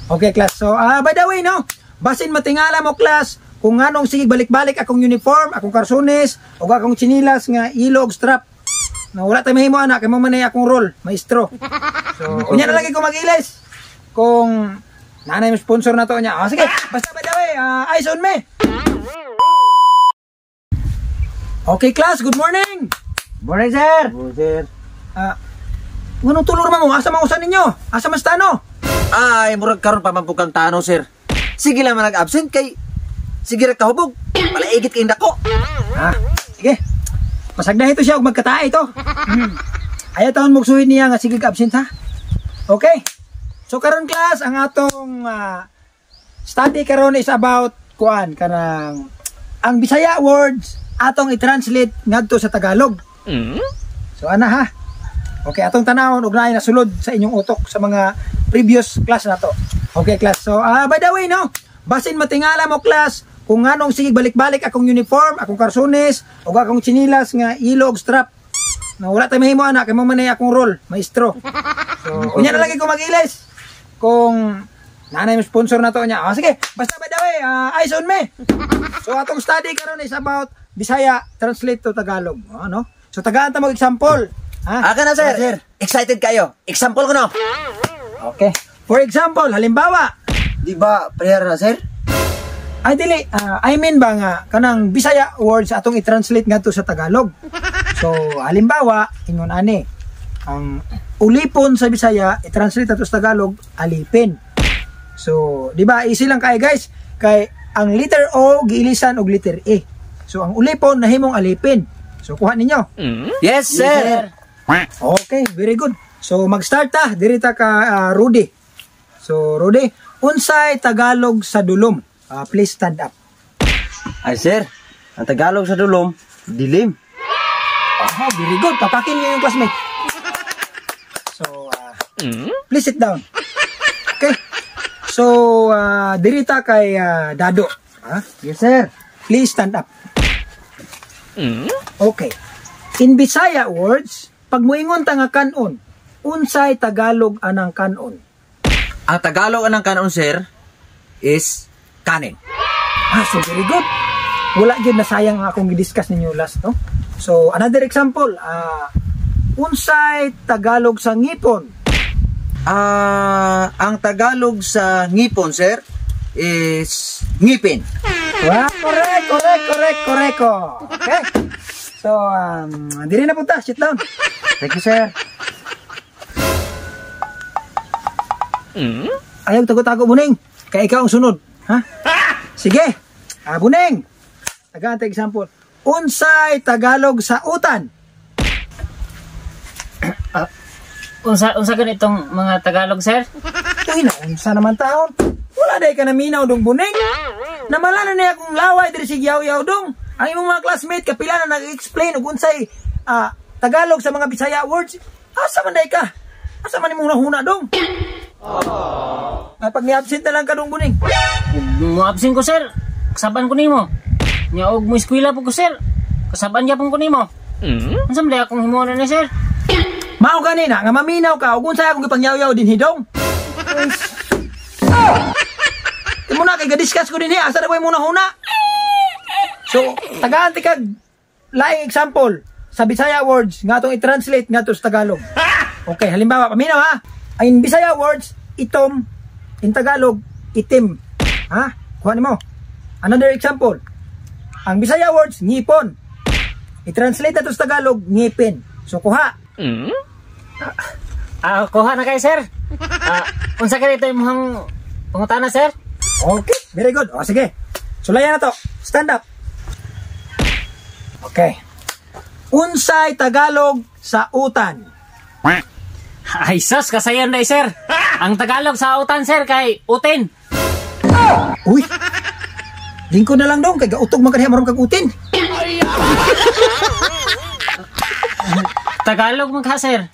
Okay, class. So, by the way, no, basin matingala mo, class, kung anong sige balik-balik akong uniform, akong karsones, o akong chinilas nga ilog strap. No, wala tayo mahimo anak, kay mo manay akong role, maestro. So, kunya na lagi ko mag-ilis. Kung nanay mo sponsor na to niya. Sige, basta by the way, eyes on me. Okay, class, good morning. Morning, sir. Good, sir. Nganong tulor mo? Asa mausan ninyo? Asa mas tano? Ay, murag karon pa man pugkang tano, sir. Sige lang man nag-absent kay sige ra kahubog. Palaigit kay ndako. Sige. Masagda ito siya og magkatae ito. Ayaw taon mugsuhin niya nga sige ka-absent ha. Okay. So karon class, ang atong study karon is about kuan kanang ang Bisaya words atong i-translate ngadto sa Tagalog. So ana ha. Okay, atong tanawon ug naay nasulod sa inyong utok sa mga previous class na to. Okay, class. So by the way, no, basin matingala mo, class, kung anong sige balik-balik akong uniform, akong karsones, o akong chinilas nga ilog strap. No, wala tayo mahimo anak, kay mo manay akong role, maestro. So, kunya na lagi ko mag-ilis. Kung nanay mo sponsor na to niya. Sige, basta by the way, eyes on me. So, atong study karon is about Bisaya translate to Tagalog. Ano? So, tagaan ta mo example. Aka na, sir. Excited kayo. Example ko no. Okay. For example, halimbawa, Di ba prayer na, sir? ay dili, I mean ba nga kanang Bisaya words atong i-translate ngadto sa Tagalog. So, halimbawa, ingon ani, ang ulipon sa Bisaya i-translate ato sa Tagalog, alipin. So, di ba easy lang kay guys, kay ang letter O giilisan og letter E. So, ang ulipon nahimong alipin. So, kuha ninyo. Yes, sir. Okay, very good. So, mag-start ta. Dirita ka, Rudy. So, Rudy, unsay Tagalog sa dulom? Please stand up. Ay, sir. Ang Tagalog sa dulom, dilim. Very good. Papakin niyo yung classmate. So, please sit down. Okay. So, dirita kay Dado. Yes, sir. Please stand up. Okay. In Bisaya words, pag moingon ta nga kanon, unsay Tagalog anang kanon? Ang Tagalog anang kanon, sir, is kanin. So very good. Wala gyud na sayang akong i-discuss ninyo last, no? So, another example, unsay Tagalog sa ngipon? Ang Tagalog sa ngipon, sir, is ngipin. Wow, correct. Okay. So, diri na punta. Sit down. Thank you, sir. Ayaw tago-tago, Buning. Kaya ikaw ang sunod. Ha? Sige. Buning. Taga-ante example. Unsay Tagalog sa utan? Unsa ganitong mga Tagalog, sir? Uy na, unsa naman taon? Wala day ka na minaw dong, Buning. Namala na niya akong laway diri si Yaw-Yaw dong. Ang imong mga classmate kapila na nag-explain og unsay Tagalog sa mga Bisaya words. Asa man day ka? Asa man imong nahuna dong? Pag ni-absent na lang ka dong, Buning. Mo absent ko, sir. Kasaban ko nimo. Nya og mo eskwela po ko, sir. Kasaban gyapon ko nimo. Unsa man day akong himuon na, sir? Mao kanina nga maminaw ka ug unsay akong gipangyaw-yaw din hidong. Imo na kay ga-discuss ko din hi asa na mo nahuna. So, tagaan ti kag laing example sa Bisaya words nga atong i-translate nga to sa Tagalog. Okay, halimbawa, paminaw ha. Ang Bisaya words, itom, in Tagalog, itim. Ha? Kuha nimo. Another example. Ang Bisaya words, ngipon. I-translate na to sa Tagalog, ngipin. So, kuha. Kuha na kay, sir. Unsa ganito imong pangutana, sir? Okay, very good. O, sige. Sulayan na to. Stand up. Okay. Unsay Tagalog sa utan? Ay, sus, kasayan day, sir. Ang Tagalog sa utan, sir, kay utin. Uy! Lingko na lang dong, kay gautog man kaniya marong kag utin. Tagalog man ka, sir.